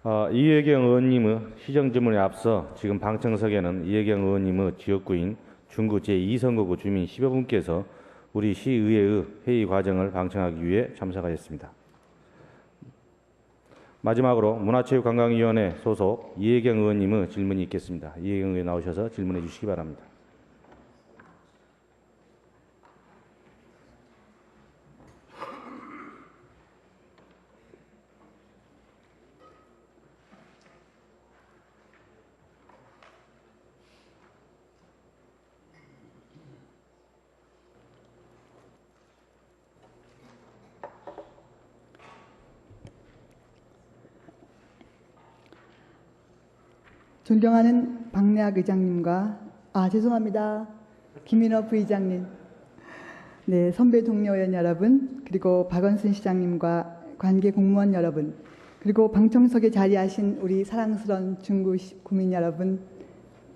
이혜경 의원님의 시정질문에 앞서 지금 방청석에는 이혜경 의원님의 지역구인 중구 제2선거구 주민 10여 분께서 우리 시의회의 회의 과정을 방청하기 위해 참석하였습니다. 마지막으로 문화체육관광위원회 소속 이혜경 의원님의 질문이 있겠습니다. 이혜경 의원 나오셔서 질문해 주시기 바랍니다. 존경하는 박래학 의장님과 죄송합니다. 김인호 부의장님, 네, 선배 동료 의원 여러분, 그리고 박원순 시장님과 관계 공무원 여러분, 그리고 방청석에 자리하신 우리 사랑스러운 중구 구민 여러분,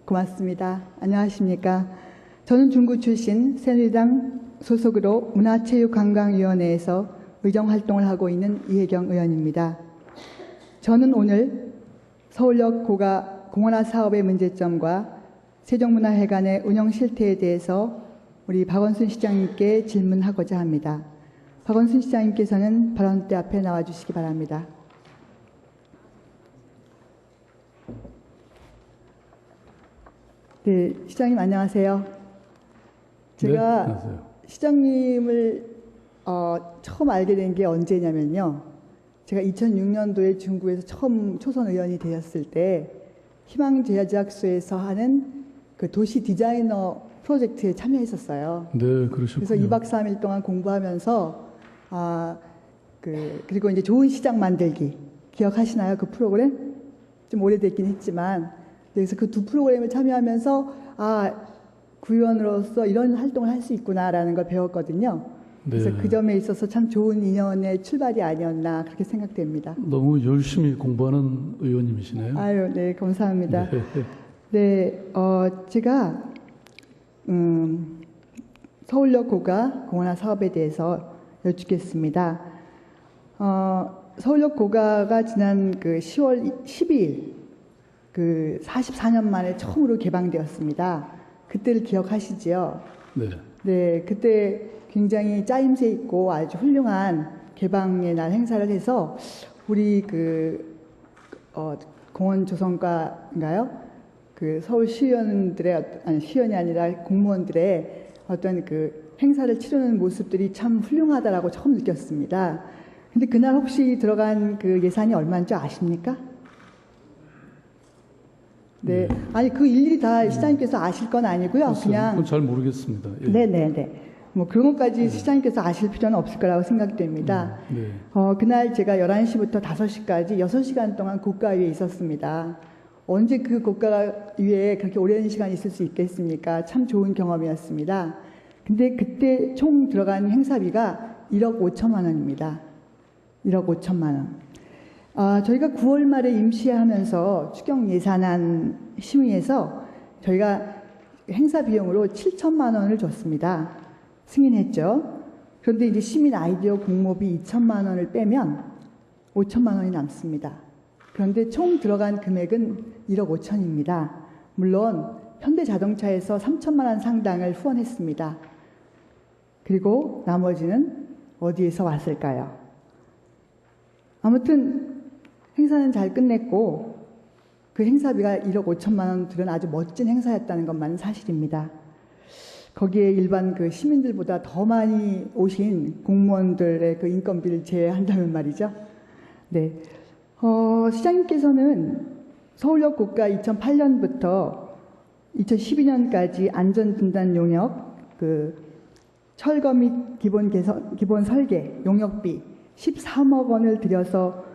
고맙습니다. 안녕하십니까? 저는 중구 출신 새누리당 소속으로 문화체육관광위원회에서 의정활동을 하고 있는 이혜경 의원입니다. 저는 오늘 서울역 고가 공원화 사업의 문제점과 세종문화회관의 운영 실태에 대해서 우리 박원순 시장님께 질문하고자 합니다. 박원순 시장님께서는 발언대 앞에 나와주시기 바랍니다. 네, 시장님 안녕하세요. 제가 네, 안녕하세요. 시장님을 처음 알게 된 게 언제냐면요. 제가 2006년도에 중구에서 처음 초선 의원이 되었을 때 희망제약소에서 하는 그 도시 디자이너 프로젝트에 참여했었어요. 네, 그러셨군요. 그래서 2박 3일 동안 공부하면서 그리고 이제 좋은 시장 만들기 기억하시나요? 그 프로그램? 좀 오래됐긴 했지만 그래서 그 두 프로그램을 참여하면서 구의원으로서 이런 활동을 할 수 있구나라는 걸 배웠거든요. 그래서 네. 그 점에 있어서 참 좋은 인연의 출발이 아니었나 그렇게 생각됩니다. 너무 열심히 공부하는 의원님이시네요. 아유, 네, 감사합니다. 네. 네, 제가 서울역 고가 공원화 사업에 대해서 여쭙겠습니다. 서울역 고가가 지난 그 10월 12일 그 44년 만에 처음으로 개방되었습니다. 그때를 기억하시지요? 네. 네, 그때 굉장히 짜임새 있고 아주 훌륭한 개방의 날 행사를 해서 우리 공원 조성과인가요? 그 서울 시의원들의 시의원이 아니라 공무원들의 어떤 그 행사를 치르는 모습들이 참 훌륭하다라고 처음 느꼈습니다. 근데 그날 혹시 들어간 그 예산이 얼마인지 아십니까? 네. 아니, 그 일일이 다 시장님께서 아실 건 아니고요. 그냥. 그건 잘 모르겠습니다. 예. 네네네. 뭐 그런 것까지 시장님께서 아실 필요는 없을 거라고 생각됩니다. 네. 그날 제가 11시부터 5시까지 6시간 동안 고가위에 있었습니다. 언제 그 고가위에 그렇게 오랜 시간 있을 수 있겠습니까? 참 좋은 경험이었습니다. 근데 그때 총 들어간 행사비가 1억 5천만 원입니다. 1억 5천만 원. 저희가 9월 말에 임시하면서 추경 예산안 심의에서 저희가 행사 비용으로 7천만 원을 줬습니다. 승인했죠. 그런데 이제 시민 아이디어 공모비 2천만 원을 빼면 5천만 원이 남습니다. 그런데 총 들어간 금액은 1억 5천입니다. 물론 현대자동차에서 3천만 원 상당을 후원했습니다. 그리고 나머지는 어디에서 왔을까요? 아무튼 행사는 잘 끝냈고 그 행사비가 1억 5천만 원 들은 아주 멋진 행사였다는 것만은 사실입니다. 거기에 일반 그 시민들보다 더 많이 오신 공무원들의 그 인건비를 제외한다면 말이죠. 네. 시장님께서는 서울역 고가 2008년부터 2012년까지 안전분단 용역, 그 철거 및 기본 설계 용역비 13억 원을 들여서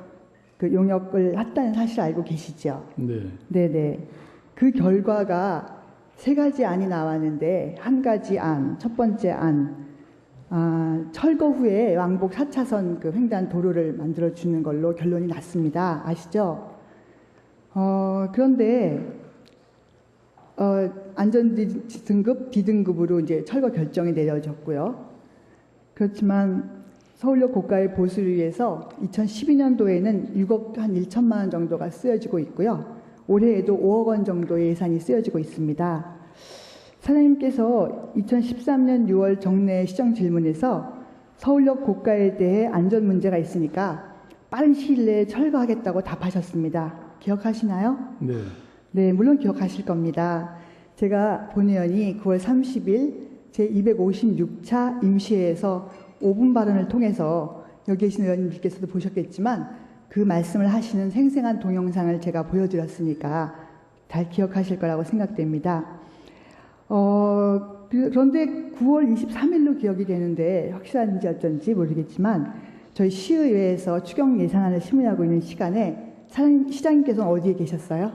그 용역을 했다는 사실 알고 계시죠? 네. 네네. 그 결과가 3가지 안이 나왔는데 한 가지 안, 첫 번째 안, 철거 후에 왕복 4차선 그 횡단 도로를 만들어주는 걸로 결론이 났습니다. 아시죠? 그런데 안전등급 D등급으로 이제 철거 결정이 내려졌고요. 그렇지만 서울역 고가의 보수를 위해서 2012년도에는 6억 한 1천만 원 정도가 쓰여지고 있고요. 올해에도 5억 원 정도의 예산이 쓰여지고 있습니다. 사장님께서 2013년 6월 정례 시정 질문에서 서울역 고가에 대해 안전 문제가 있으니까 빠른 시일 내에 철거하겠다고 답하셨습니다. 기억하시나요? 네. 네, 물론 기억하실 겁니다. 제가 본의원이 9월 30일 제256차 임시회에서 5분 발언을 통해서 여기 계신 의원님들께서도 보셨겠지만 그 말씀을 하시는 생생한 동영상을 제가 보여드렸으니까 잘 기억하실 거라고 생각됩니다. 그런데 9월 23일로 기억이 되는데 확실한지 어쩐지 모르겠지만 저희 시의회에서 추경 예산안을 심의하고 있는 시간에 시장님께서는 어디에 계셨어요?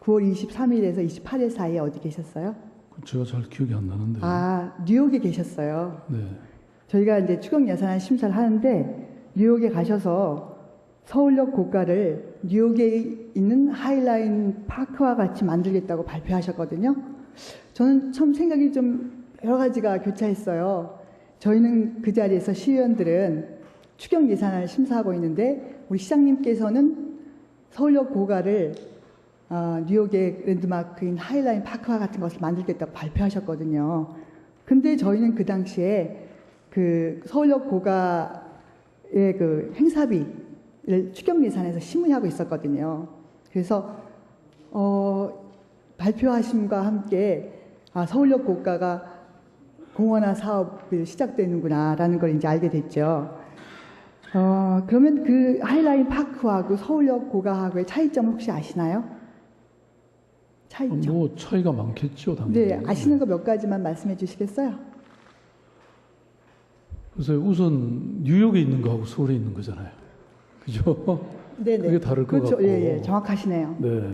9월 23일에서 28일 사이에 어디 계셨어요? 제가 잘 기억이 안 나는데. 아, 뉴욕에 계셨어요. 네. 저희가 이제 추경 예산안 심사를 하는데 뉴욕에 가셔서 서울역 고가를 뉴욕에 있는 하이라인 파크와 같이 만들겠다고 발표하셨거든요. 저는 처음 생각이 좀 여러 가지가 교차했어요. 저희는 그 자리에서 시의원들은 추경 예산안을 심사하고 있는데 우리 시장님께서는 서울역 고가를 뉴욕의 랜드마크인 하이라인 파크와 같은 것을 만들겠다고 발표하셨거든요. 근데 저희는 그 당시에 그 서울역 고가의 그 행사비를 추경 예산에서 심의하고 있었거든요. 그래서 발표하심과 함께 서울역 고가가 공원화 사업이 시작되는구나라는 걸 이제 알게 됐죠. 그러면 그 하이라인 파크하고 서울역 고가하고의 차이점 혹시 아시나요? 차이점. 뭐 차이가 많겠죠, 당연히. 네, 아시는 거 몇 가지만 말씀해 주시겠어요? 그래서 우선 뉴욕에 있는 거하고 서울에 있는 거잖아요. 그죠? 네네. 그게 다를 것 그렇죠. 같고. 예, 예, 정확하시네요. 네.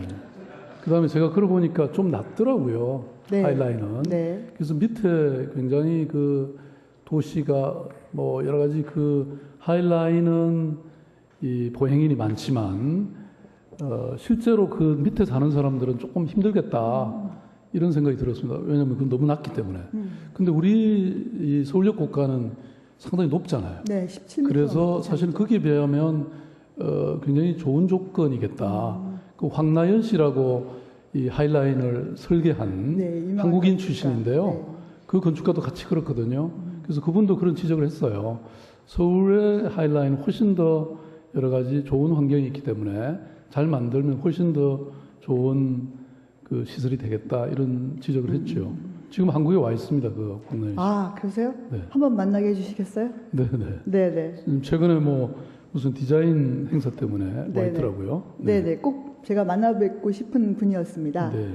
그다음에 제가 걸어보니까 좀 낮더라고요. 네. 하이라인은. 네. 그래서 밑에 굉장히 그 도시가 뭐 여러 가지 그 하이라인은 이 보행인이 많지만 실제로 그 밑에 사는 사람들은 조금 힘들겠다 이런 생각이 들었습니다. 왜냐하면 그건 너무 낮기 때문에. 근데 우리 이 서울역 고가는 상당히 높잖아요. 네, 17m. 그래서 사실 거기에 비하면 굉장히 좋은 조건이겠다. 그 황나연 씨라고 이 하이라인을 설계한 네, 유명한 한국인 건축가. 출신인데요. 네. 그 건축가도 같이 그렇거든요. 그래서 그분도 그런 지적을 했어요. 서울의 하이라인은 훨씬 더 여러 가지 좋은 환경이 있기 때문에 잘 만들면 훨씬 더 좋은 그 시설이 되겠다 이런 지적을 했죠. 지금 한국에 와 있습니다. 그 황나연 씨. 아, 그러세요? 네. 한번 만나게 해주시겠어요? 네네. 네네. 최근에 뭐 무슨 디자인 행사 때문에 와 네네. 있더라고요. 네네. 꼭 제가 만나뵙고 싶은 분이었습니다. 네.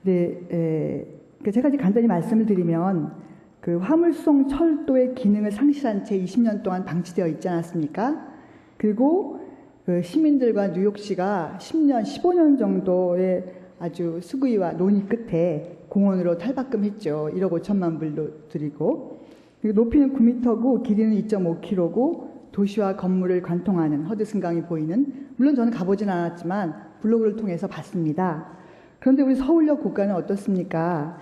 네, 제가 이제 간단히 말씀을 드리면 그 화물송 철도의 기능을 상실한 채 20년 동안 방치되어 있지 않았습니까? 그리고 그 시민들과 뉴욕시가 10년, 15년 정도의 아주 수구위와 논의 끝에 공원으로 탈바꿈했죠. 1억 5천만 불로 드리고. 그리고 높이는 9m고 길이는 2.5km고 도시와 건물을 관통하는 허드슨강이 보이는, 물론 저는 가보진 않았지만 블로그를 통해서 봤습니다. 그런데 우리 서울역 고가는 어떻습니까?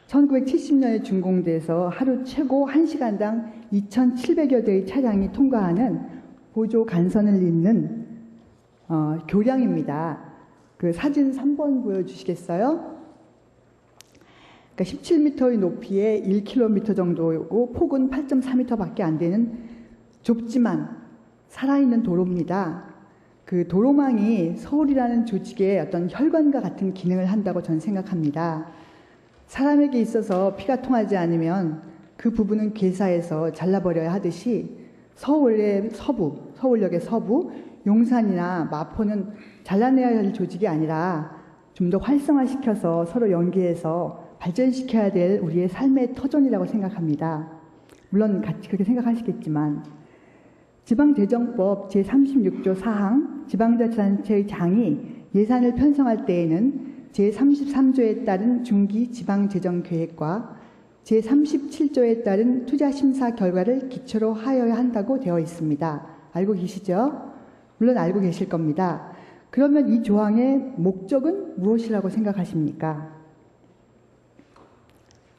1970년에 준공돼서 하루 최고 1시간당 2,700여 대의 차량이 통과하는 보조 간선을 잇는 교량입니다. 그 사진 3번 보여주시겠어요? 그러니까 17m의 높이에 1km 정도고 폭은 8.4m밖에 안 되는 좁지만 살아있는 도로입니다. 그 도로망이 서울이라는 조직의 어떤 혈관과 같은 기능을 한다고 저는 생각합니다. 사람에게 있어서 피가 통하지 않으면 그 부분은 괴사해서 잘라버려야 하듯이 서울의 서부, 서울역의 서부, 용산이나 마포는 잘라내야 할 조직이 아니라 좀 더 활성화시켜서 서로 연계해서 발전시켜야 될 우리의 삶의 터전이라고 생각합니다. 물론 같이 그렇게 생각하시겠지만 지방재정법 제36조 4항 지방자치단체의 장이 예산을 편성할 때에는 제33조에 따른 중기 지방재정계획과 제37조에 따른 투자심사 결과를 기초로 하여야 한다고 되어 있습니다. 알고 계시죠? 물론 알고 계실 겁니다. 그러면 이 조항의 목적은 무엇이라고 생각하십니까?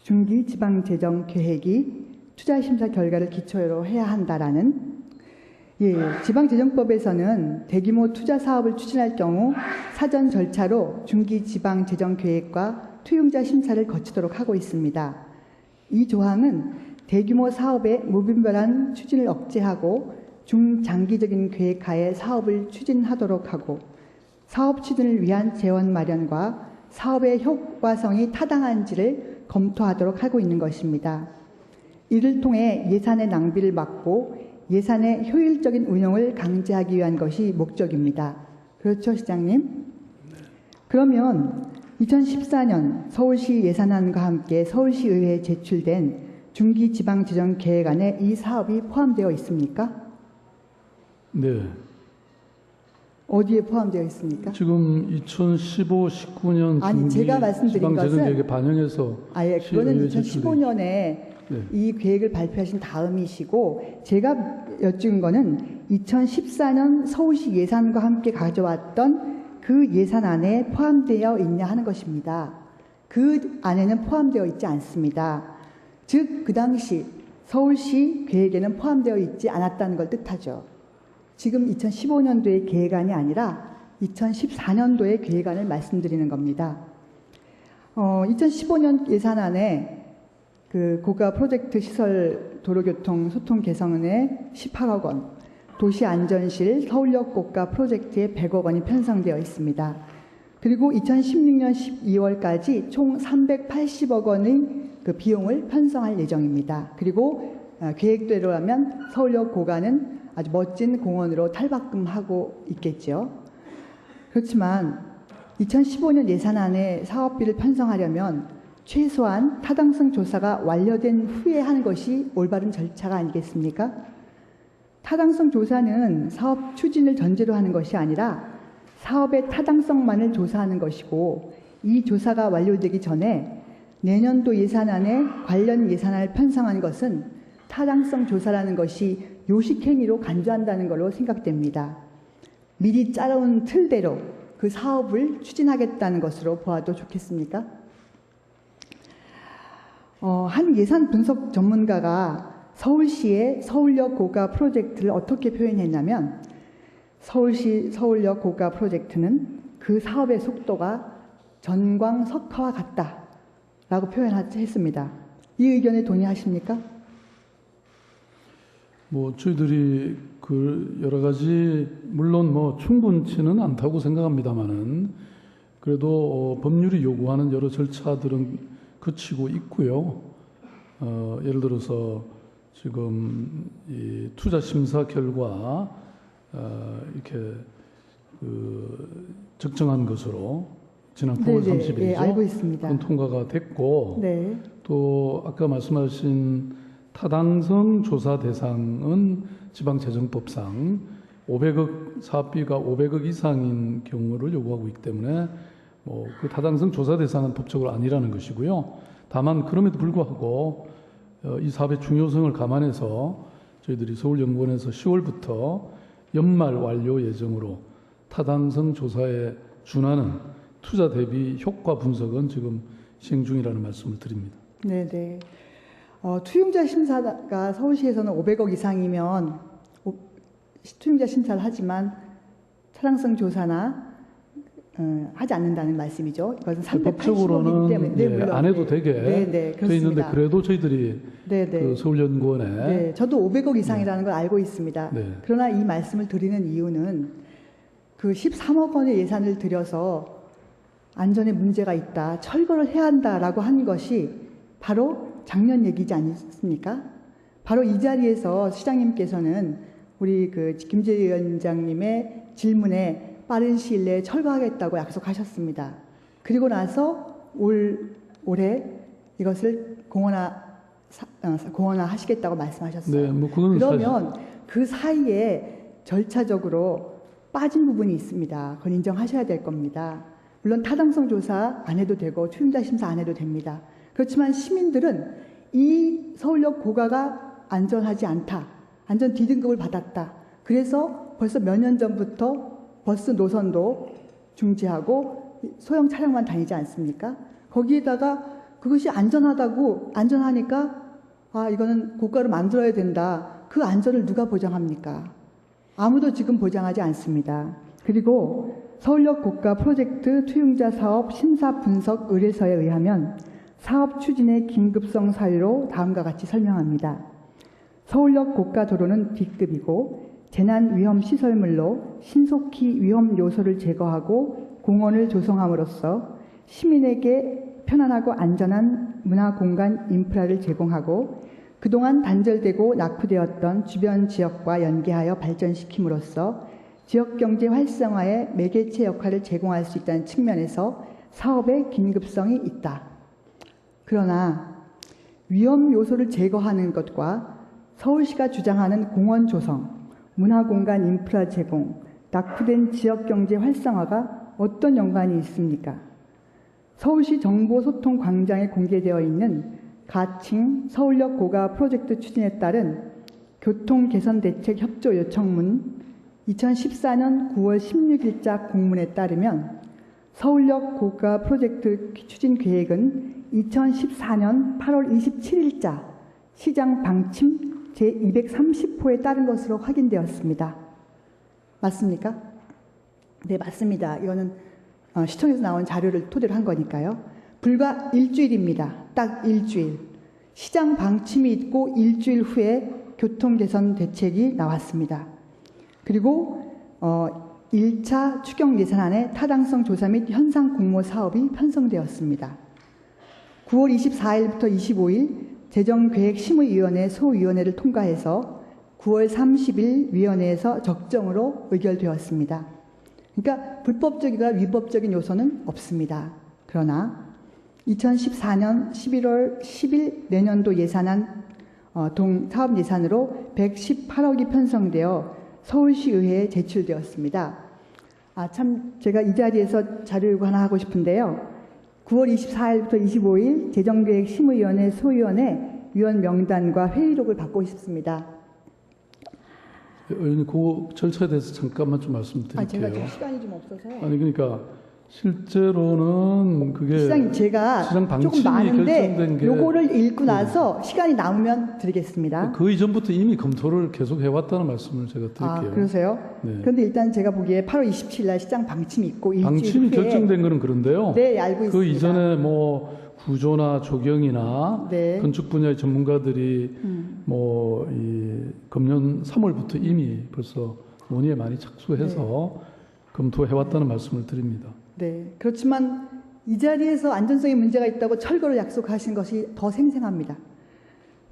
중기 지방재정계획이 투자 심사 결과를 기초로 해야 한다라는 지방재정법에서는 대규모 투자 사업을 추진할 경우 사전 절차로 중기 지방 재정 계획과 투용자 심사를 거치도록 하고 있습니다. 이 조항은 대규모 사업의 무분별한 추진을 억제하고 중장기적인 계획하에 사업을 추진하도록 하고 사업 추진을 위한 재원 마련과 사업의 효과성이 타당한지를 검토하도록 하고 있는 것입니다. 이를 통해 예산의 낭비를 막고 예산의 효율적인 운용을 강제하기 위한 것이 목적입니다. 그렇죠, 시장님? 그러면 2014년 서울시 예산안과 함께 서울시의회에 제출된 중기지방재정계획안에 이 사업이 포함되어 있습니까? 네. 어디에 포함되어 있습니까? 지금 2015, 19년 아니, 제가 말씀드린 지방재정계획에 반영해서 그거는 시의회에 2015년에 이 계획을 발표하신 다음이시고 제가 여쭌 거는 2014년 서울시 예산과 함께 가져왔던 그 예산안에 포함되어 있냐 하는 것입니다. 그 안에는 포함되어 있지 않습니다. 즉, 그 당시 서울시 계획에는 포함되어 있지 않았다는 걸 뜻하죠. 지금 2015년도의 계획안이 아니라 2014년도의 계획안을 말씀드리는 겁니다. 2015년 예산안에 그 고가 프로젝트 시설 도로교통 소통 개선에 18억 원, 도시안전실 서울역 고가 프로젝트에 100억 원이 편성되어 있습니다. 그리고 2016년 12월까지 총 380억 원의 그 비용을 편성할 예정입니다. 그리고 계획대로라면 서울역 고가는 아주 멋진 공원으로 탈바꿈하고 있겠죠. 그렇지만 2015년 예산안에 사업비를 편성하려면 최소한 타당성 조사가 완료된 후에 하는 것이 올바른 절차가 아니겠습니까? 타당성 조사는 사업 추진을 전제로 하는 것이 아니라 사업의 타당성만을 조사하는 것이고 이 조사가 완료되기 전에 내년도 예산안에 관련 예산안을 편성한 것은 타당성 조사라는 것이 요식행위로 간주한다는 걸로 생각됩니다. 미리 짜놓은 틀대로 그 사업을 추진하겠다는 것으로 보아도 좋겠습니까? 한 예산 분석 전문가가 서울시의 서울역 고가 프로젝트를 어떻게 표현했냐면 서울시 서울역 고가 프로젝트는 그 사업의 속도가 전광석화와 같다라고 표현했습니다. 이 의견에 동의하십니까? 저희들이 그 여러 가지 물론 충분치는 않다고 생각합니다만은 그래도 법률이 요구하는 여러 절차들은 거치고 있고요. 예를 들어서 지금 이 투자 심사 결과 이렇게 그 적정한 것으로 지난 9월 30일이죠. 네, 알고 있습니다. 그건 통과가 됐고 네. 또 아까 말씀하신 타당성 조사 대상은 지방재정법상 500억 사업비가 500억 이상인 경우를 요구하고 있기 때문에 그 타당성 조사 대상은 법적으로 아니라는 것이고요. 다만 그럼에도 불구하고 이 사업의 중요성을 감안해서 저희들이 서울연구원에서 10월부터 연말 완료 예정으로 타당성 조사에 준하는 투자 대비 효과 분석은 지금 시행 중이라는 말씀을 드립니다. 네네. 투용자 심사가 서울시에서는 500억 이상이면 투용자 심사를 하지만 타당성 조사나 하지 않는다는 말씀이죠. 이것은 380억이기 법적으로는 때문에 안 해도 되게 돼 있는데 그래도 저희들이 그 서울연구원에 저도 500억 이상이라는 걸 알고 있습니다. 그러나 이 말씀을 드리는 이유는 그 13억 원의 예산을 들여서 안전에 문제가 있다, 철거를 해야 한다라고 한 것이 바로 작년 얘기지 않습니까? 바로 이 자리에서 시장님께서는 우리 그 김재 위원장님의 질문에 빠른 시일 내에 철거하겠다고 약속하셨습니다. 그리고 나서 올해 이것을 공원화 하시겠다고 말씀하셨어요. 네, 그러면 그 사이에 절차적으로 빠진 부분이 있습니다. 그건 인정하셔야 될 겁니다. 물론 타당성 조사 안 해도 되고 투용자 심사 안 해도 됩니다. 그렇지만 시민들은 이 서울역 고가가 안전하지 않다, 안전 D등급을 받았다. 그래서 벌써 몇 년 전부터 버스 노선도 중지하고 소형 차량만 다니지 않습니까? 거기에다가 그것이 안전하니까 이거는 고가로 만들어야 된다. 그 안전을 누가 보장합니까? 아무도 지금 보장하지 않습니다. 그리고 서울역 고가 프로젝트 투융자 사업 심사 분석 의뢰서에 의하면 사업 추진의 긴급성 사유로 다음과 같이 설명합니다. 서울역 고가 도로는 D급이고 재난 위험 시설물로 신속히 위험 요소를 제거하고 공원을 조성함으로써 시민에게 편안하고 안전한 문화 공간 인프라를 제공하고 그동안 단절되고 낙후되었던 주변 지역과 연계하여 발전시킴으로써 지역경제 활성화의 매개체 역할을 제공할 수 있다는 측면에서 사업의 긴급성이 있다. 그러나 위험 요소를 제거하는 것과 서울시가 주장하는 공원 조성, 문화공간 인프라 제공, 낙후된 지역경제 활성화가 어떤 연관이 있습니까? 서울시 정보소통광장에 공개되어 있는 가칭 서울역 고가 프로젝트 추진에 따른 교통개선대책 협조 요청문 2014년 9월 16일자 공문에 따르면 서울역 고가 프로젝트 추진 계획은 2014년 8월 27일자 시장 방침 제230호에 따른 것으로 확인되었습니다. 맞습니까? 네, 맞습니다. 이거는 시청에서 나온 자료를 토대로 한 거니까요. 불과 일주일입니다. 딱 일주일. 시장 방침이 있고 일주일 후에 교통개선 대책이 나왔습니다. 그리고 1차 추경 예산안에 타당성 조사 및 현상 공모 사업이 편성되었습니다. 9월 24일부터 25일 재정계획심의위원회 소위원회를 통과해서 9월 30일 위원회에서 적정으로 의결되었습니다. 그러니까 불법적이거나 위법적인 요소는 없습니다. 그러나 2014년 11월 10일 내년도 예산안 사업 예산으로 118억이 편성되어 서울시의회에 제출되었습니다. 참 제가 이 자리에서 자료 요구 하나 하고 싶은데요. 9월 24일부터 25일 재정계획심의위원회 소위원회 위원 명단과 회의록을 받고 싶습니다. 의원님, 그 절차에 대해서 잠깐만 좀 말씀드릴게요. 제가 좀 시간이 좀 없어서요. 아니 그러니까 실제로는 그게 시장 제가 시장 조금 방침이 결정된 많은데 게 요거를 읽고 나서 시간이 남으면 드리겠습니다. 그 이전부터 이미 검토를 계속 해왔다는 말씀을 제가 드릴게요. 그러세요? 네. 그런데 일단 제가 보기에 8월 27일 날 시장 방침이 있고 일주일 방침이 후에 결정된 거는 그런데요. 네, 알고 있습니다. 그 이전에 뭐 구조나 조경이나 네. 건축 분야의 전문가들이 뭐 이 금년 3월부터 이미 벌써 논의에 많이 착수해서 검토해왔다는 말씀을 드립니다. 네, 그렇지만 이 자리에서 안전성에 문제가 있다고 철거를 약속하신 것이 더 생생합니다.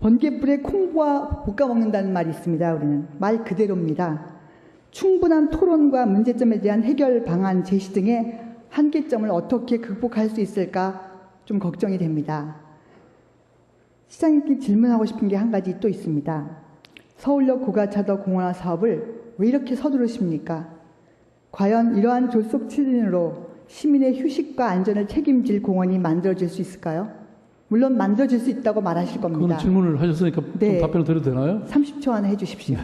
번개불에 콩과 볶아 먹는다는 말이 있습니다. 우리는 말 그대로입니다. 충분한 토론과 문제점에 대한 해결 방안 제시 등의 한계점을 어떻게 극복할 수 있을까 좀 걱정이 됩니다. 시장님께 질문하고 싶은 게 한 가지 또 있습니다. 서울역 고가차도 공원화 사업을 왜 이렇게 서두르십니까? 과연 이러한 졸속 추진으로 시민의 휴식과 안전을 책임질 공원이 만들어질 수 있을까요? 물론 만들어질 수 있다고 말하실 겁니다. 그건 질문을 하셨으니까 네. 좀 답변을 드려도 되나요? 30초 안에 해주십시오.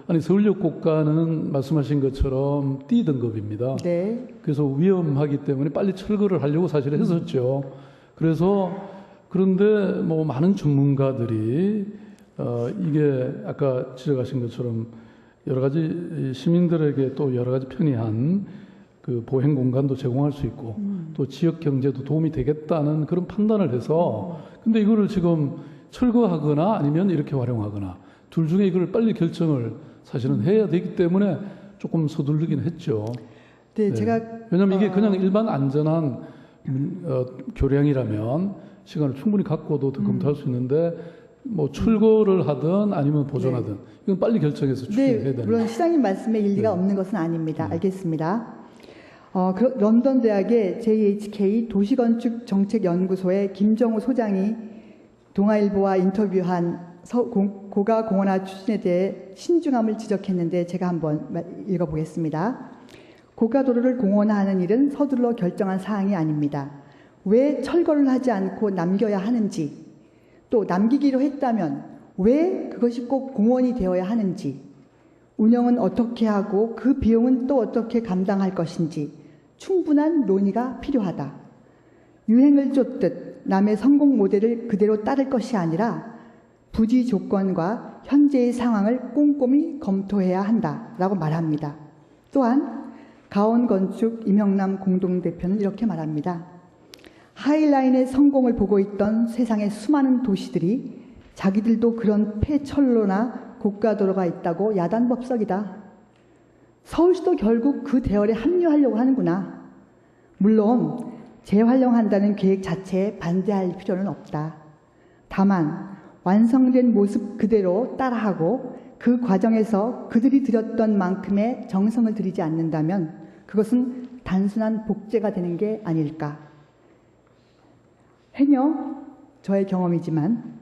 아니 서울역 고가는 말씀하신 것처럼 D 등급입니다. 네. 그래서 위험하기 때문에 빨리 철거를 하려고 사실 했었죠. 그런데 뭐 많은 전문가들이 이게 아까 지적하신 것처럼 여러 가지 시민들에게 또 여러 가지 편의한 그 보행 공간도 제공할 수 있고 또 지역 경제도 도움이 되겠다는 그런 판단을 해서 근데 이거를 지금 철거하거나 아니면 이렇게 활용하거나 둘 중에 이걸 빨리 결정을 사실은 해야 되기 때문에 조금 서두르긴 했죠. 네, 제가 왜냐하면 이게 그냥 일반 안전한 교량이라면 시간을 충분히 갖고도 더 검토할 수 있는데 뭐 철거를 하든 아니면 보존하든 이건 빨리 결정해서 추진해야 되는. 물론 시장님 말씀에 일리가 없는 것은 아닙니다. 알겠습니다. 런던 대학의 JHK 도시건축정책연구소의 김정우 소장이 동아일보와 인터뷰한 고가 공원화 추진에 대해 신중함을 지적했는데 제가 한번 읽어보겠습니다. 고가도로를 공원화하는 일은 서둘러 결정한 사항이 아닙니다. 왜 철거를 하지 않고 남겨야 하는지, 또 남기기로 했다면 왜 그것이 꼭 공원이 되어야 하는지, 운영은 어떻게 하고 그 비용은 또 어떻게 감당할 것인지 충분한 논의가 필요하다. 유행을 쫓듯 남의 성공 모델을 그대로 따를 것이 아니라 부지 조건과 현재의 상황을 꼼꼼히 검토해야 한다라고 말합니다. 또한 가온건축 임형남 공동대표는 이렇게 말합니다. 하이라인의 성공을 보고 있던 세상의 수많은 도시들이 자기들도 그런 폐철로나 고가도로가 있다고 야단법석이다. 서울시도 결국 그 대열에 합류하려고 하는구나. 물론 재활용한다는 계획 자체에 반대할 필요는 없다. 다만 완성된 모습 그대로 따라하고 그 과정에서 그들이 들였던 만큼의 정성을 들이지 않는다면 그것은 단순한 복제가 되는 게 아닐까. 행여 저의 경험이지만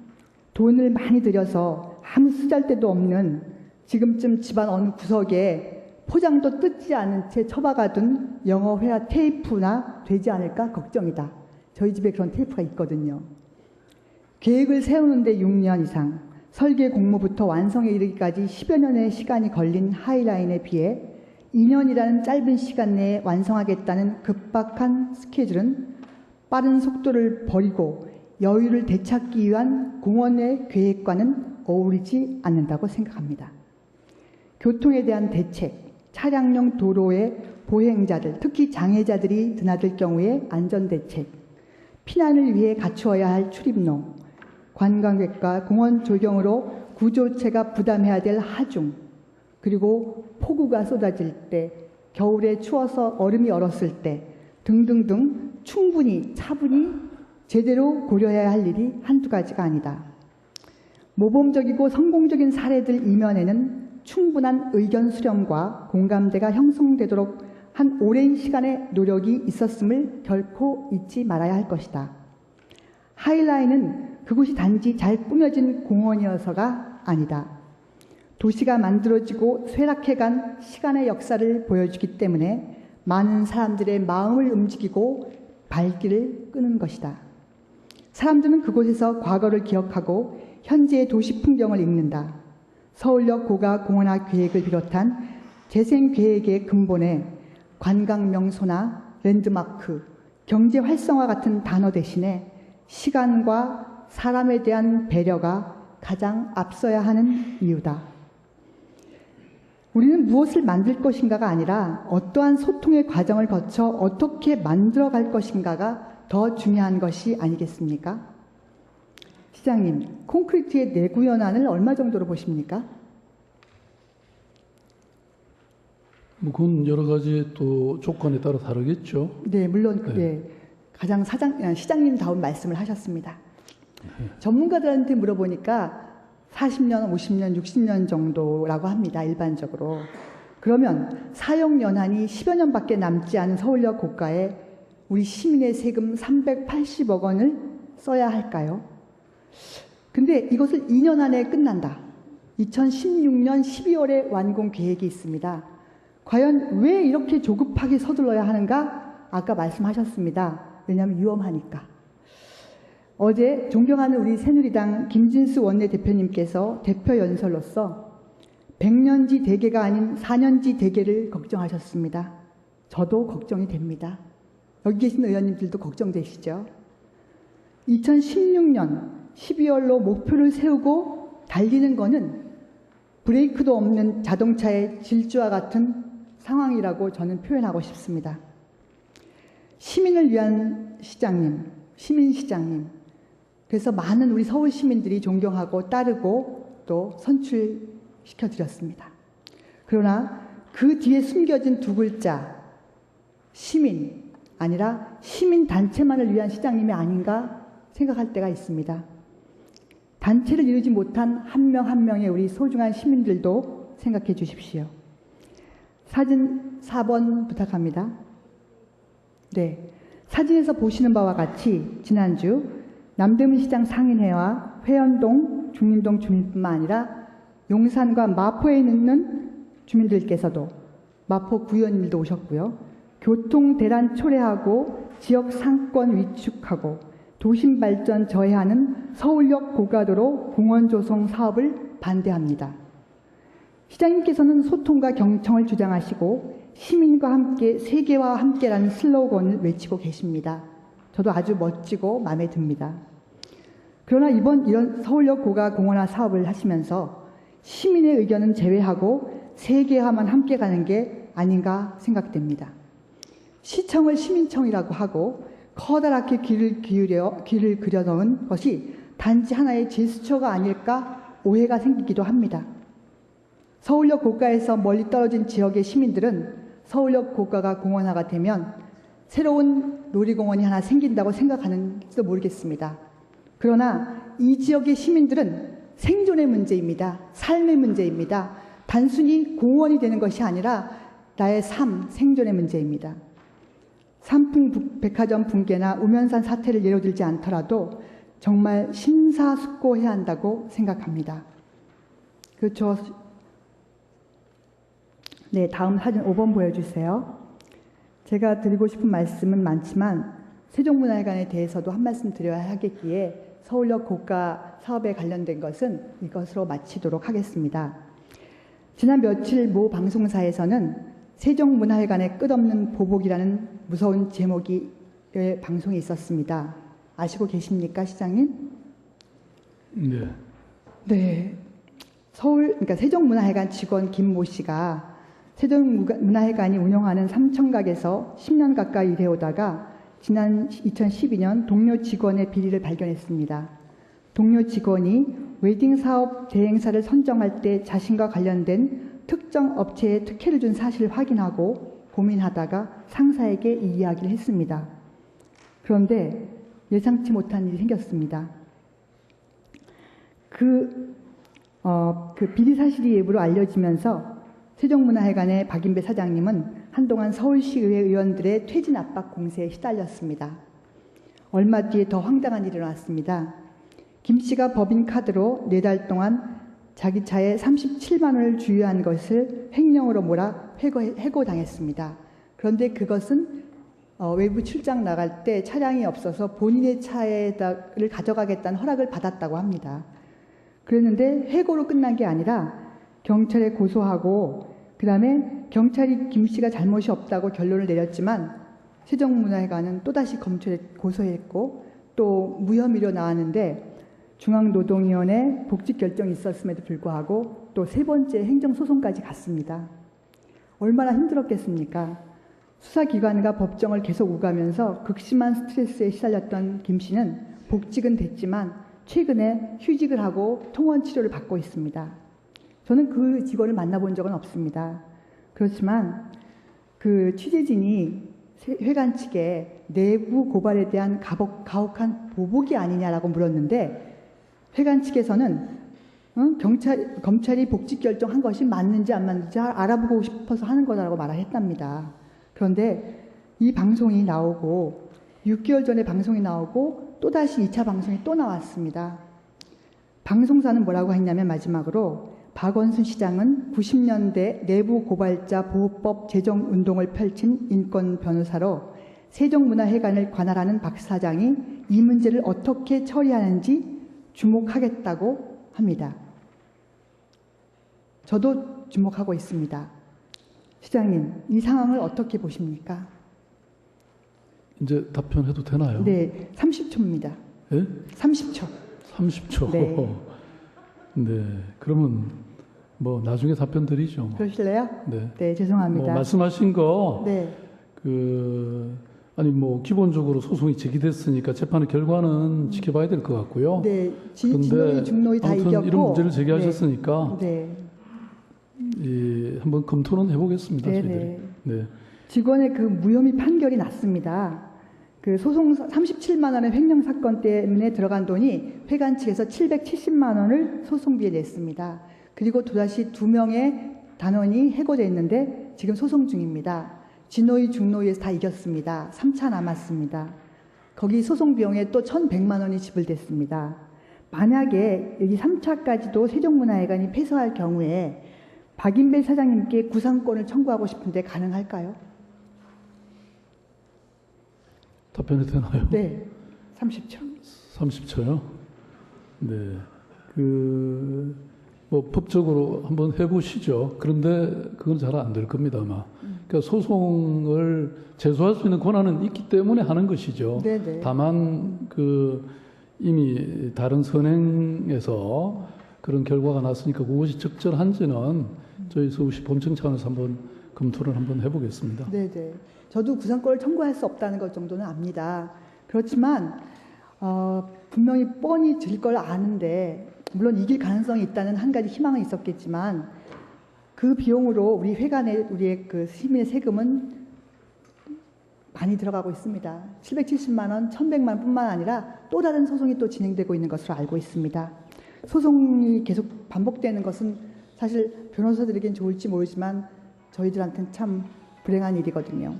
돈을 많이 들여서 아무 쓰잘데도 없는 지금쯤 집안 어느 구석에 포장도 뜯지 않은 채 처박아둔 영어 회화 테이프나 되지 않을까 걱정이다. 저희 집에 그런 테이프가 있거든요. 계획을 세우는데 6년 이상, 설계 공모부터 완성에 이르기까지 10여 년의 시간이 걸린 하이라인에 비해 2년이라는 짧은 시간 내에 완성하겠다는 급박한 스케줄은 빠른 속도를 버리고 여유를 되찾기 위한 공원의 계획과는 어울리지 않는다고 생각합니다. 교통에 대한 대책, 차량용 도로의 보행자들, 특히 장애자들이 드나들 경우의 안전대책, 피난을 위해 갖추어야 할 출입로, 관광객과 공원 조경으로 구조체가 부담해야 될 하중, 그리고 폭우가 쏟아질 때, 겨울에 추워서 얼음이 얼었을 때 등등등 충분히 차분히 제대로 고려해야 할 일이 한두 가지가 아니다. 모범적이고 성공적인 사례들 이면에는 충분한 의견 수렴과 공감대가 형성되도록 한 오랜 시간의 노력이 있었음을 결코 잊지 말아야 할 것이다. 하이라인은 그곳이 단지 잘 꾸며진 공원이어서가 아니다. 도시가 만들어지고 쇠락해간 시간의 역사를 보여주기 때문에 많은 사람들의 마음을 움직이고 발길을 끄는 것이다. 사람들은 그곳에서 과거를 기억하고 현재의 도시 풍경을 읽는다. 서울역 고가 공원화 계획을 비롯한 재생 계획의 근본에 관광 명소나 랜드마크, 경제 활성화 같은 단어 대신에 시간과 사람에 대한 배려가 가장 앞서야 하는 이유다. 우리는 무엇을 만들 것인가가 아니라 어떠한 소통의 과정을 거쳐 어떻게 만들어갈 것인가가 더 중요한 것이 아니겠습니까? 시장님, 콘크리트의 내구 연한을 얼마 정도로 보십니까? 뭐 그건 여러 가지 또 조건에 따라 다르겠죠. 네, 물론 가장 시장님다운 말씀을 하셨습니다. 전문가들한테 물어보니까 40년, 50년, 60년 정도라고 합니다. 일반적으로. 그러면 사용 연한이 10여 년밖에 남지 않은 서울역 고가에 우리 시민의 세금 380억 원을 써야 할까요? 근데 이것을 2년 안에 끝난다. 2016년 12월에 완공 계획이 있습니다. 과연 왜 이렇게 조급하게 서둘러야 하는가? 아까 말씀하셨습니다. 왜냐하면 위험하니까. 어제 존경하는 우리 새누리당 김진수 원내대표님께서 대표 연설로서 100년지 대계가 아닌 4년지 대계를 걱정하셨습니다. 저도 걱정이 됩니다. 여기 계신 의원님들도 걱정되시죠? 2016년 12월로 목표를 세우고 달리는 거는 브레이크도 없는 자동차의 질주와 같은 상황이라고 저는 표현하고 싶습니다. 시민을 위한 시장님, 시민시장님, 그래서 많은 우리 서울 시민들이 존경하고 따르고 또 선출시켜드렸습니다. 그러나 그 뒤에 숨겨진 두 글자, 시민, 아니라 시민단체만을 위한 시장님이 아닌가 생각할 때가 있습니다. 단체를 이루지 못한 한 명 한 명의 우리 소중한 시민들도 생각해 주십시오. 사진 4번 부탁합니다. 네, 사진에서 보시는 바와 같이 지난주 남대문 시장 상인회와 회원동, 중림동 주민뿐만 아니라 용산과 마포에 있는 주민들께서도 마포 구의원님도 오셨고요. 교통 대란 초래하고 지역 상권 위축하고 도심 발전 저해하는 서울역 고가도로 공원 조성 사업을 반대합니다. 시장님께서는 소통과 경청을 주장하시고 시민과 함께 세계와 함께라는 슬로건을 외치고 계십니다. 저도 아주 멋지고 마음에 듭니다. 그러나 이런 서울역 고가 공원화 사업을 하시면서 시민의 의견은 제외하고 세계화만 함께 가는 게 아닌가 생각됩니다. 시청을 시민청이라고 하고 커다랗게 길을 그려놓은 것이 단지 하나의 제스처가 아닐까 오해가 생기기도 합니다. 서울역 고가에서 멀리 떨어진 지역의 시민들은 서울역 고가가 공원화가 되면 새로운 놀이공원이 하나 생긴다고 생각하는지도 모르겠습니다. 그러나 이 지역의 시민들은 생존의 문제입니다. 삶의 문제입니다. 단순히 공원이 되는 것이 아니라 나의 삶, 생존의 문제입니다. 삼풍 백화점 붕괴나 우면산 사태를 예로 들지 않더라도 정말 심사숙고해야 한다고 생각합니다. 그렇죠. 네, 다음 사진 5번 보여주세요. 제가 드리고 싶은 말씀은 많지만 세종문화회관에 대해서도 한 말씀 드려야 하겠기에 서울역 고가 사업에 관련된 것은 이것으로 마치도록 하겠습니다. 지난 며칠 모 방송사에서는 세종문화회관의 끝없는 보복이라는 무서운 제목의 방송이 있었습니다. 아시고 계십니까, 시장님? 네. 네. 그러니까 세종문화회관 직원 김모 씨가 세종문화회관이 운영하는 삼청각에서 10년 가까이 일해오다가 지난 2012년 동료 직원의 비리를 발견했습니다. 동료 직원이 웨딩 사업 대행사를 선정할 때 자신과 관련된 특정 업체에 특혜를 준 사실을 확인하고 고민하다가 상사에게 이 이야기를 했습니다. 그런데 예상치 못한 일이 생겼습니다. 그 비리 사실이 외부로 알려지면서 세종문화회관의 박인배 사장님은 한동안 서울시의회 의원들의 퇴진 압박 공세에 시달렸습니다. 얼마 뒤에 더 황당한 일이 일어났습니다. 김 씨가 법인카드로 4달 동안 자기 차에 37만 원을 주유한 것을 횡령으로 몰아 해고당했습니다. 그런데 그것은 외부 출장 나갈 때 차량이 없어서 본인의 차를 가져가겠다는 허락을 받았다고 합니다. 그랬는데 해고로 끝난 게 아니라 경찰에 고소하고 그다음에 경찰이 김 씨가 잘못이 없다고 결론을 내렸지만 세종문화회관은 또다시 검찰에 고소했고 또 무혐의로 나왔는데 중앙노동위원회 복직 결정이 있었음에도 불구하고 또 3번째 행정소송까지 갔습니다. 얼마나 힘들었겠습니까? 수사기관과 법정을 계속 오가면서 극심한 스트레스에 시달렸던 김 씨는 복직은 됐지만 최근에 휴직을 하고 통원 치료를 받고 있습니다. 저는 그 직원을 만나본 적은 없습니다. 그렇지만 그 취재진이 회관 측에 내부 고발에 대한 가혹한 보복이 아니냐라고 물었는데 회관 측에서는 검찰이 복직 결정한 것이 맞는지 안 맞는지 알아보고 싶어서 하는 거라고 말을 했답니다. 그런데 이 방송이 나오고 6개월 전에 방송이 나오고 또다시 2차 방송이 또 나왔습니다. 방송사는 뭐라고 했냐면 마지막으로 박원순 시장은 90년대 내부 고발자 보호법 제정 운동을 펼친 인권 변호사로 세종문화회관을 관할하는 박 사장이 이 문제를 어떻게 처리하는지 주목하겠다고 합니다. 저도 주목하고 있습니다. 시장님, 이 상황을 어떻게 보십니까? 이제 답변해도 되나요? 네, 30초입니다. 예? 30초. 30초. 네. 네. 그러면 뭐 나중에 답변 드리죠. 뭐. 그러실래요? 네. 네, 죄송합니다. 뭐 말씀하신 거 네. 아니 뭐 기본적으로 소송이 제기됐으니까 재판의 결과는 지켜봐야 될 것 같고요. 네, 그런데 중노위 다 아무튼 이겼고 이런 문제를 제기하셨으니까 네. 한번 검토는 해보겠습니다. 네, 저희들이. 네. 네. 직원의 그 무혐의 판결이 났습니다. 그 소송 37만 원의 횡령 사건 때문에 들어간 돈이 회관 측에서 770만 원을 소송비에 냈습니다. 그리고 또다시 2명의 단원이 해고됐는데 지금 소송 중입니다. 진노위, 중노위에서 다 이겼습니다. 3차 남았습니다. 거기 소송 비용에 또 1,100만 원이 지불됐습니다. 만약에 여기 3차까지도 세종문화회관이 패소할 경우에 박인배 사장님께 구상권을 청구하고 싶은데 가능할까요? 답변해도 되나요? 네, 30초. 30초요? 네. 뭐 법적으로 한번 해보시죠. 그런데 그건 잘 안 될 겁니다, 아마. 그러니까 소송을 제소할 수 있는 권한은 있기 때문에 하는 것이죠. 네네. 다만 이미 다른 선행에서 그런 결과가 났으니까 그것이 적절한지는 저희 서울시 법정 차원에서 한번 검토를 한번 해보겠습니다. 네네. 저도 구상권을 청구할 수 없다는 것 정도는 압니다. 그렇지만 분명히 뻔히 질 걸 아는데 물론 이길 가능성이 있다는 한 가지 희망은 있었겠지만 그 비용으로 우리 회관에 우리의 그 시민의 세금은 많이 들어가고 있습니다. 770만 원, 1,100만 원뿐만 아니라 또 다른 소송이 또 진행되고 있는 것으로 알고 있습니다. 소송이 계속 반복되는 것은 사실 변호사들에겐 좋을지 모르지만 저희들한테는 참 불행한 일이거든요.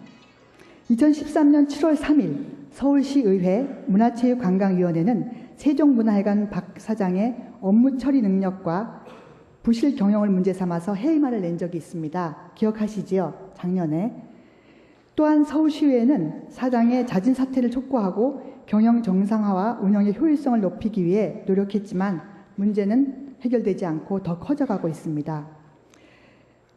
2013년 7월 3일 서울시의회 문화체육관광위원회는 세종문화회관 박 사장의 업무 처리 능력과 부실 경영을 문제 삼아서 해임안을 낸 적이 있습니다. 기억하시지요? 작년에. 또한 서울시의회는 사장의 자진 사퇴를 촉구하고 경영 정상화와 운영의 효율성을 높이기 위해 노력했지만 문제는 해결되지 않고 더 커져가고 있습니다.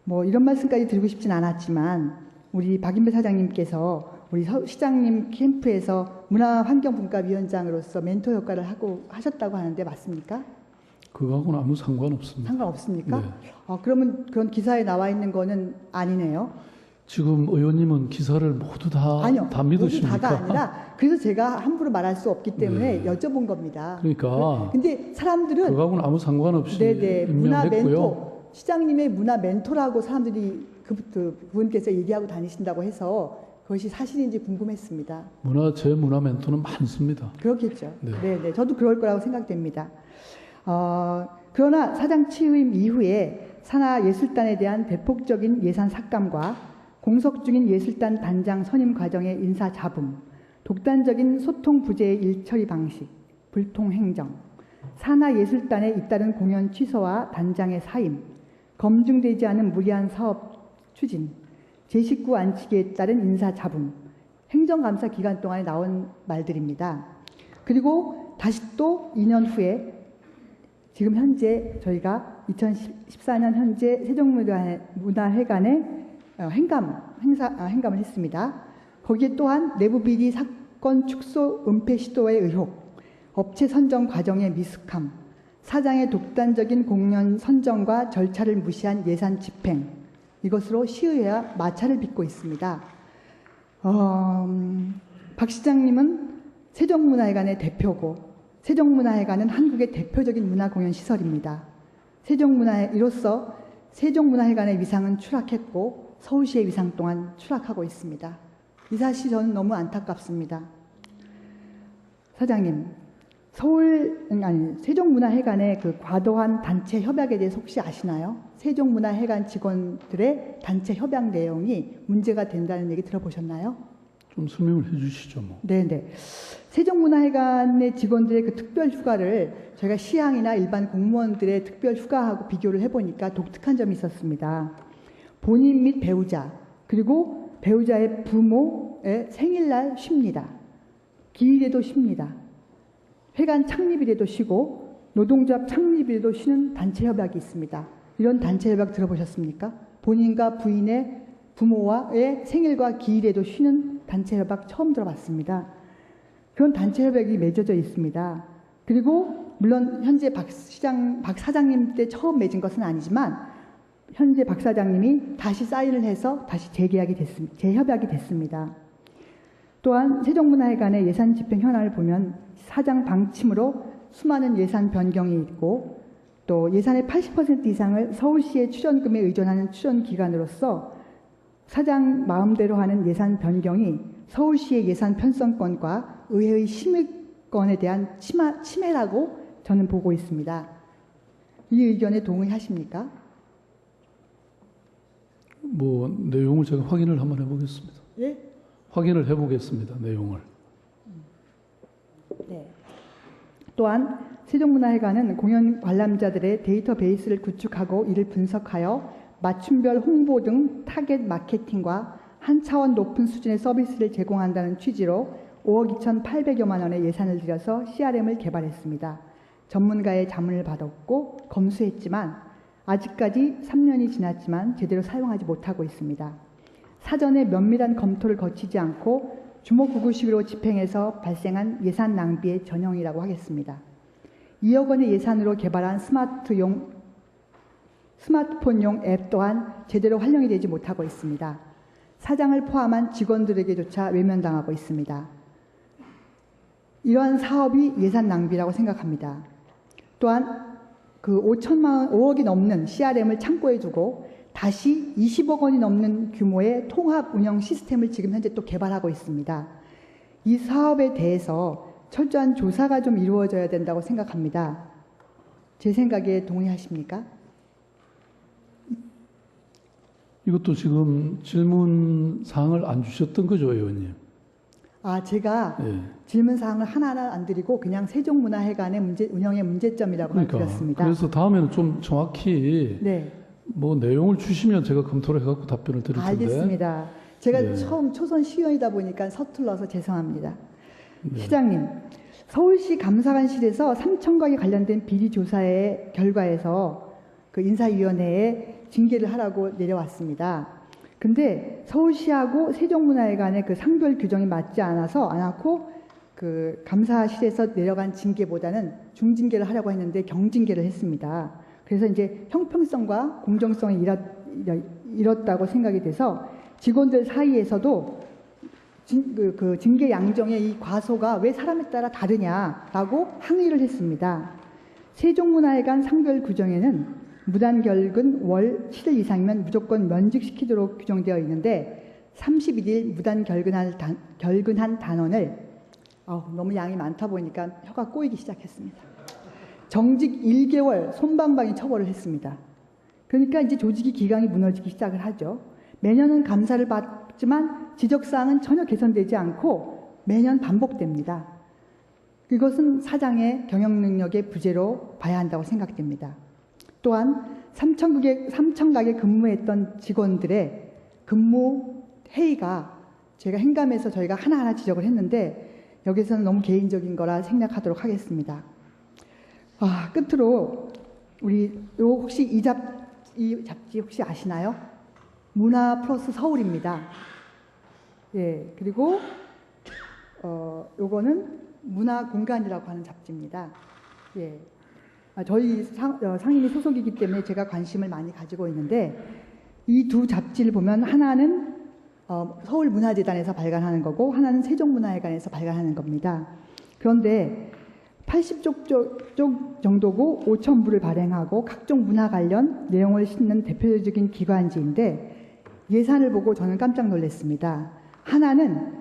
뭐 이런 말씀까지 드리고 싶진 않았지만 우리 박인배 사장님께서 우리 시장님 캠프에서 문화환경분과위원장으로서 멘토 역할을 하셨다고 하는데 맞습니까? 그거하고는 아무 상관없습니다. 상관없습니까? 네. 그러면 그런 기사에 나와 있는 거는 아니네요. 지금 의원님은 기사를 모두 다 믿으십니까? 모두 다가 아니라 그래서 제가 함부로 말할 수 없기 때문에 네. 여쭤본 겁니다. 그러니까 근데 사람들은 그거하고는 아무 상관없이 네네 문화 임명했고요. 멘토 시장님의 문화 멘토라고 사람들이 그분께서 얘기하고 다니신다고 해서 그것이 사실인지 궁금했습니다. 제 문화 멘토는 많습니다. 그렇겠죠. 네. 네네 저도 그럴 거라고 생각됩니다. 그러나 사장 취임 이후에 산하예술단에 대한 대폭적인 예산 삭감과 공석 중인 예술단 단장 선임 과정의 인사 잡음, 독단적인 소통 부재의 일처리 방식, 불통 행정, 산하예술단에 잇따른 공연 취소와 단장의 사임, 검증되지 않은 무리한 사업 추진, 제19 안치기에 따른 인사 잡음, 행정감사 기간 동안에 나온 말들입니다. 그리고 다시 또 2년 후에 지금 현재 저희가 2014년 현재 세종문화회관에 행감을 했습니다. 거기에 또한 내부 비리 사건 축소 은폐 시도의 의혹, 업체 선정 과정의 미숙함, 사장의 독단적인 공연 선정과 절차를 무시한 예산 집행, 이것으로 시의회와 마찰을 빚고 있습니다. 박 시장님은 세종문화회관의 대표고 세종문화회관은 한국의 대표적인 문화공연시설입니다. 이로써 세종문화회관의 위상은 추락했고 서울시의 위상 또한 추락하고 있습니다. 이 사실 저는 너무 안타깝습니다. 사장님, 세종문화회관의 그 과도한 단체 협약에 대해서 혹시 아시나요? 세종문화회관 직원들의 단체 협약 내용이 문제가 된다는 얘기 들어보셨나요? 좀 설명을 해주시죠, 뭐. 네네. 세종문화회관의 직원들의 그 특별 휴가를 저희가 시향이나 일반 공무원들의 특별 휴가하고 비교를 해보니까 독특한 점이 있었습니다. 본인 및 배우자, 그리고 배우자의 부모의 생일날 쉽니다. 기일에도 쉽니다. 회관 창립일에도 쉬고 노동조합 창립일에도 쉬는 단체 협약이 있습니다. 이런 단체 협약 들어보셨습니까? 본인과 부인의 부모와의 생일과 기일에도 쉬는 단체 협약 처음 들어봤습니다. 그런 단체 협약이 맺어져 있습니다. 그리고 물론 현재 박 사장님 때 처음 맺은 것은 아니지만 현재 박 사장님이 다시 사인을 해서 다시 재협약이 됐습니다. 또한 세종문화회관의 예산 집행 현황을 보면 사장 방침으로 수많은 예산 변경이 있고 또 예산의 80% 이상을 서울시의 추전금에 의존하는 추전기관으로서 사장 마음대로 하는 예산 변경이 서울시의 예산 편성권과 의회의 심의권에 대한 침해라고 저는 보고 있습니다. 이 의견에 동의하십니까? 내용을 제가 확인을 한번 해보겠습니다. 예? 확인을 해보겠습니다. 내용을. 네. 또한 세종문화회관은 공연 관람자들의 데이터베이스를 구축하고 이를 분석하여 맞춤별 홍보 등 타겟 마케팅과 한 차원 높은 수준의 서비스를 제공한다는 취지로 5억 2,800여만 원의 예산을 들여서 CRM을 개발했습니다. 전문가의 자문을 받았고 검수했지만 아직까지 3년이 지났지만 제대로 사용하지 못하고 있습니다. 사전에 면밀한 검토를 거치지 않고 주먹구구식으로 집행해서 발생한 예산 낭비의 전형이라고 하겠습니다. 2억 원의 예산으로 개발한 스마트폰용 앱 또한 제대로 활용이 되지 못하고 있습니다. 사장을 포함한 직원들에게조차 외면당하고 있습니다. 이러한 사업이 예산 낭비라고 생각합니다. 또한 그 5억이 넘는 CRM을 창고에 두고 다시 20억 원이 넘는 규모의 통합 운영 시스템을 지금 현재 또 개발하고 있습니다. 이 사업에 대해서 철저한 조사가 좀 이루어져야 된다고 생각합니다. 제 생각에 동의하십니까? 이것도 지금 질문 사항을 안 주셨던 거죠, 의원님? 제가 예. 질문 사항을 하나하나 안 드리고 그냥 세종문화회관의 운영의 문제점이라고 드렸습니다. 그래서 다음에는 좀 정확히 네. 뭐 내용을 주시면 제가 검토를 해갖고 답변을 드릴 텐데. 알겠습니다. 제가 네. 처음 초선 시의원이다 보니까 서툴러서 죄송합니다. 시장님, 서울시 감사관실에서 삼청각에 관련된 비리 조사의 결과에서 그 인사위원회에 징계를 하라고 내려왔습니다. 근데 서울시하고 세종문화회관의 그 상별 규정이 맞지 않아서 안 하고 그 감사실에서 내려간 징계보다는 중징계를 하려고 했는데 경징계를 했습니다. 그래서 이제 형평성과 공정성이 잃었다고 생각이 돼서 직원들 사이에서도 그 징계 양정의 이 과소가 왜 사람에 따라 다르냐라고 항의를 했습니다. 세종문화회관 상별 규정에는 무단결근 월 7일 이상이면 무조건 면직시키도록 규정되어 있는데 31일 무단결근한 단원을 너무 양이 많다 보니까 혀가 꼬이기 시작했습니다. 정직 1개월 솜방망이 처벌을 했습니다. 그러니까 이제 조직이 기강이 무너지기 시작을 하죠. 매년은 감사를 받지만 지적사항은 전혀 개선되지 않고 매년 반복됩니다. 이것은 사장의 경영 능력의 부재로 봐야 한다고 생각됩니다. 또한 삼청각에 근무했던 직원들의 근무 회의가 제가 행감해서 저희가 하나하나 지적을 했는데 여기서는 너무 개인적인 거라 생략하도록 하겠습니다. 끝으로 우리 혹시 이 잡지 혹시 아시나요? 문화 플러스 서울입니다. 예, 그리고 요거는 문화 공간이라고 하는 잡지입니다. 예. 저희 상임위 소속이기 때문에 제가 관심을 많이 가지고 있는데 이 두 잡지를 보면 하나는 서울문화재단에서 발간하는 거고 하나는 세종문화회관에서 발간하는 겁니다. 그런데 80쪽 정도고 5,000부를 발행하고 각종 문화 관련 내용을 싣는 대표적인 기관지인데 예산을 보고 저는 깜짝 놀랐습니다. 하나는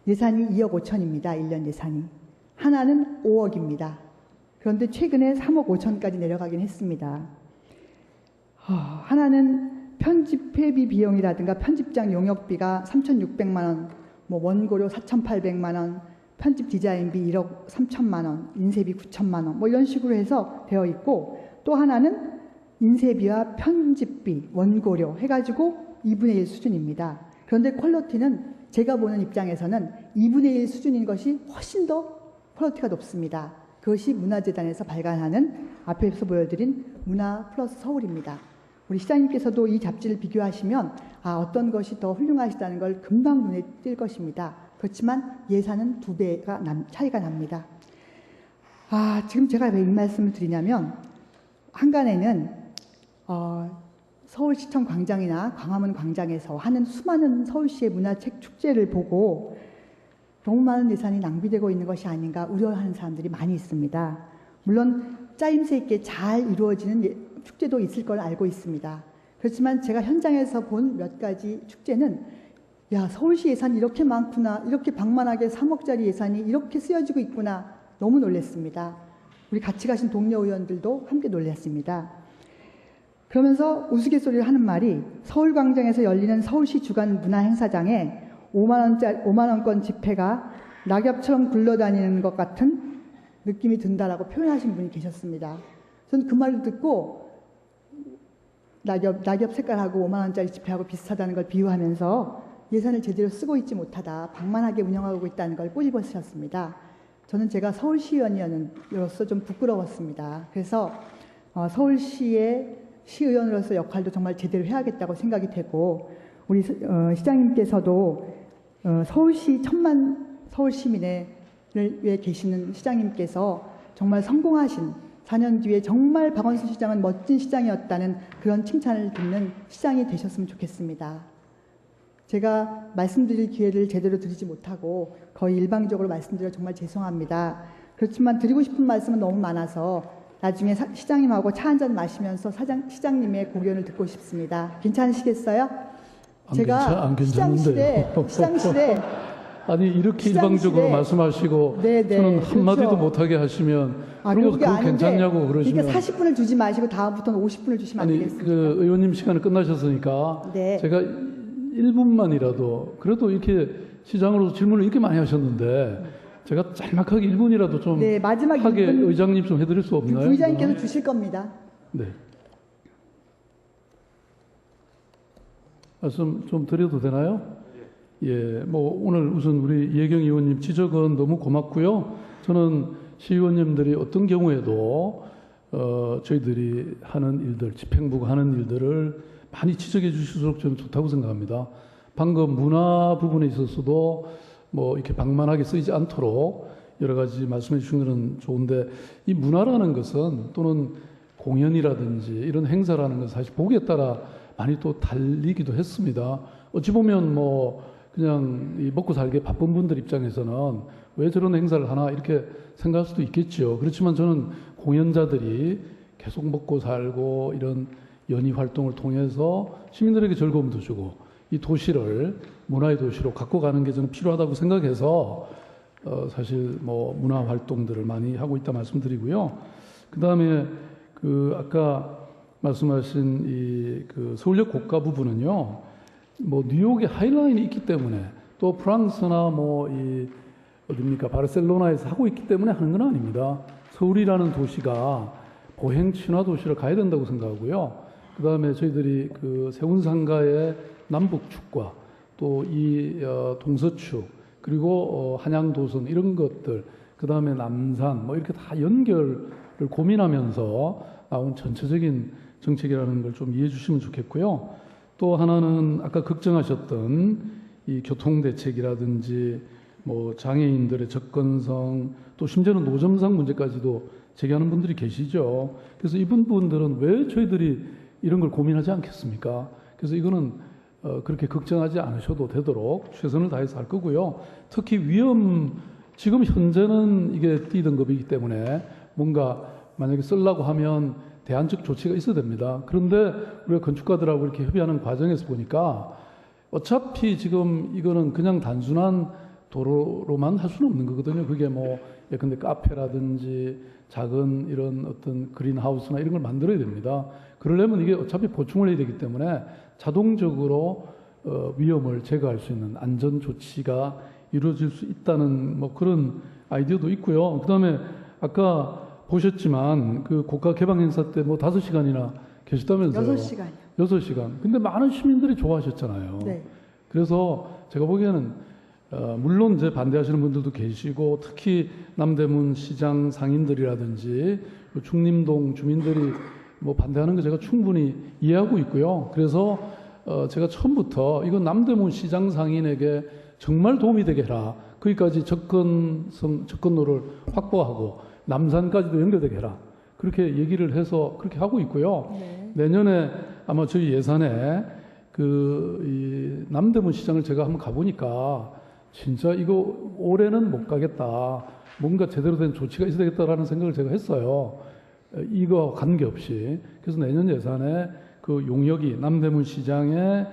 예산이 2억 5천입니다. 1년 예산이. 하나는 5억입니다. 그런데 최근에 3억 5천까지 내려가긴 했습니다. 하나는 편집 회비 비용이라든가 편집장 용역비가 3,600만 원, 원고료 4,800만 원, 편집 디자인비 1억 3천만 원, 인쇄비 9천만 원, 이런 식으로 해서 되어 있고 또 하나는 인쇄비와 편집비, 원고료 해가지고 2분의 1 수준입니다. 그런데 퀄리티는 제가 보는 입장에서는 2분의 1 수준인 것이 훨씬 더 퀄리티가 높습니다. 그것이 문화재단에서 발간하는 앞에서 보여드린 문화 플러스 서울입니다. 우리 시장님께서도 이 잡지를 비교하시면 어떤 것이 더 훌륭하시다는 걸 금방 눈에 띌 것입니다. 그렇지만 예산은 2배가 차이가 납니다. 지금 제가 왜 이 말씀을 드리냐면 한간에는 서울시청 광장이나 광화문 광장에서 하는 수많은 서울시의 문화책 축제를 보고 너무 많은 예산이 낭비되고 있는 것이 아닌가 우려하는 사람들이 많이 있습니다. 물론 짜임새 있게 잘 이루어지는 축제도 있을 걸 알고 있습니다. 그렇지만 제가 현장에서 본 몇 가지 축제는 서울시 예산이 이렇게 많구나, 이렇게 방만하게 3억짜리 예산이 이렇게 쓰여지고 있구나 너무 놀랐습니다. 우리 같이 가신 동료 의원들도 함께 놀랐습니다. 그러면서 우스갯소리를 하는 말이 서울광장에서 열리는 서울시 주간 문화행사장에 5만 원권 지폐가 낙엽처럼 굴러다니는 것 같은 느낌이 든다라고 표현하신 분이 계셨습니다. 저는 그 말을 듣고 낙엽 색깔하고 5만 원짜리 지폐하고 비슷하다는 걸 비유하면서 예산을 제대로 쓰고 있지 못하다, 방만하게 운영하고 있다는 걸 꼬집으셨습니다. 저는 제가 서울시의원으로서 좀 부끄러웠습니다. 그래서 서울시의 시의원으로서 역할도 정말 제대로 해야겠다고 생각이 되고 우리 시장님께서도 서울시 1000만 서울 시민을 위해 계시는 시장님께서 정말 성공하신 4년 뒤에 정말 박원순 시장은 멋진 시장이었다는 그런 칭찬을 듣는 시장이 되셨으면 좋겠습니다. 제가 말씀드릴 기회를 제대로 드리지 못하고 거의 일방적으로 말씀드려 정말 죄송합니다. 그렇지만 드리고 싶은 말씀은 너무 많아서 나중에 시장님하고 차 한잔 마시면서 시장님의 고견을 듣고 싶습니다. 괜찮으시겠어요? 안 괜찮은데. 시장실에 아니 이렇게 일방적으로 말씀하시고 저는 한마디도 그렇죠. 못하게 하시면 그리고 그게 그거 괜찮냐고 그러시면 그러니까 40분을 주지 마시고 다음부터는 50분을 주시면 안 아니 되겠습니까? 그 의원님 시간이 끝나셨으니까 네. 제가 1분만이라도 그래도 이렇게 시장으로서 질문을 이렇게 많이 하셨는데 제가 짤막하게 1분이라도 좀 네, 마지막 하게 1분 의장님 좀 해드릴 수 없나요? 부의장님께서 주실 겁니다. 네. 말씀 좀 드려도 되나요? 예, 뭐 오늘 우선 우리 이혜경 의원님 지적은 너무 고맙고요. 저는 시의원님들이 어떤 경우에도 저희들이 하는 일들, 집행부가 하는 일들을 많이 지적해 주실수록 저는 좋다고 생각합니다. 방금 문화 부분에 있어서도 뭐 이렇게 방만하게 쓰이지 않도록 여러 가지 말씀해 주신 것은 좋은데 이 문화라는 것은 또는 공연이라든지 이런 행사라는 것은 사실 보기에 따라 많이 또 달리기도 했습니다. 어찌 보면 뭐 그냥 이 먹고 살기 바쁜 분들 입장에서는 왜 저런 행사를 하나 이렇게 생각할 수도 있겠죠. 그렇지만 저는 공연자들이 계속 먹고 살고 이런 연희 활동을 통해서 시민들에게 즐거움도 주고 이 도시를 문화의 도시로 갖고 가는 게 저는 필요하다고 생각해서 사실 뭐 문화 활동들을 많이 하고 있다 말씀드리고요. 그 다음에 그 아까 말씀하신 이 그 서울역 고가 부분은요. 뭐 뉴욕에 하이라인이 있기 때문에 또 프랑스나 뭐 이 어딥니까 바르셀로나에서 하고 있기 때문에 하는 건 아닙니다. 서울이라는 도시가 보행 친화 도시를 가야 된다고 생각하고요. 그 다음에 저희들이 그 세운상가의 남북축과 또 이 동서축 그리고 한양도선 이런 것들 그 다음에 남산 뭐 이렇게 다 연결을 고민하면서 나온 전체적인 정책이라는 걸 좀 이해해 주시면 좋겠고요. 또 하나는 아까 걱정하셨던 이 교통대책이라든지 뭐 장애인들의 접근성 또 심지어는 노점상 문제까지도 제기하는 분들이 계시죠. 그래서 이분 분들은 왜 저희들이 이런 걸 고민하지 않겠습니까? 그래서 이거는 그렇게 걱정하지 않으셔도 되도록 최선을 다해서 할 거고요. 특히 지금 현재는 이게 D등급이기 때문에 뭔가 만약에 쓰려고 하면 대안적 조치가 있어야 됩니다. 그런데 우리가 건축가들하고 이렇게 협의하는 과정에서 보니까 어차피 지금 이거는 그냥 단순한 도로로만 할 수는 없는 거거든요. 그게 뭐 예컨대 카페라든지 작은 이런 어떤 그린하우스나 이런 걸 만들어야 됩니다. 그러려면 이게 어차피 보충을 해야 되기 때문에 자동적으로 위험을 제거할 수 있는 안전 조치가 이루어질 수 있다는 뭐 그런 아이디어도 있고요. 그다음에 아까 보셨지만 그 고가 개방 행사 때 뭐 5시간이나 계셨다면서요. 6시간이요. 6시간. 근데 많은 시민들이 좋아하셨잖아요. 네. 그래서 제가 보기에는 물론 이제 반대하시는 분들도 계시고 특히 남대문 시장 상인들이라든지 충림동 주민들이 뭐 반대하는 거 제가 충분히 이해하고 있고요. 그래서 제가 처음부터 이건 남대문 시장 상인에게 정말 도움이 되게 해라. 거기까지 접근로를 확보하고 남산까지도 연결되게 해라. 그렇게 얘기를 해서 그렇게 하고 있고요. 네. 내년에 아마 저희 예산에 이 남대문 시장을 제가 한번 가보니까 진짜 이거 올해는 못 가겠다. 뭔가 제대로 된 조치가 있어야 되겠다라는 생각을 제가 했어요. 이거 관계없이. 그래서 내년 예산에 그 용역이 남대문 시장의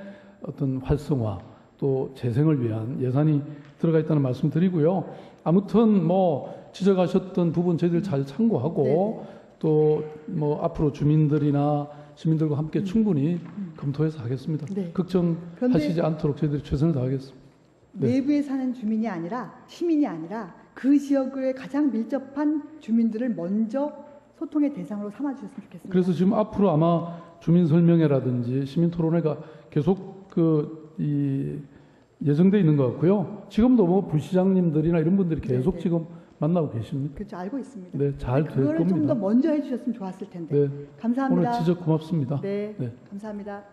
어떤 활성화 또 재생을 위한 예산이 들어가 있다는 말씀 드리고요. 아무튼 뭐 지적하셨던 부분 저희들 잘 참고하고 또 뭐 앞으로 주민들이나 시민들과 함께 충분히 검토해서 하겠습니다. 네. 걱정하시지 않도록 저희들이 최선을 다하겠습니다. 네. 내부에 사는 주민이 아니라 시민이 아니라 그 지역에 가장 밀접한 주민들을 먼저 소통의 대상으로 삼아주셨으면 좋겠습니다. 그래서 지금 앞으로 아마 주민 설명회라든지 시민 토론회가 계속 예정돼 있는 것 같고요. 지금도 뭐 부시장님들이나 이런 분들이 계속 네. 지금 만나고 계십니다. 그렇죠. 알고 있습니다. 네, 잘 될 그거를 좀 겁니다. 더 먼저 해주셨으면 좋았을 텐데. 네. 감사합니다. 오늘 지적 고맙습니다. 네, 네. 감사합니다.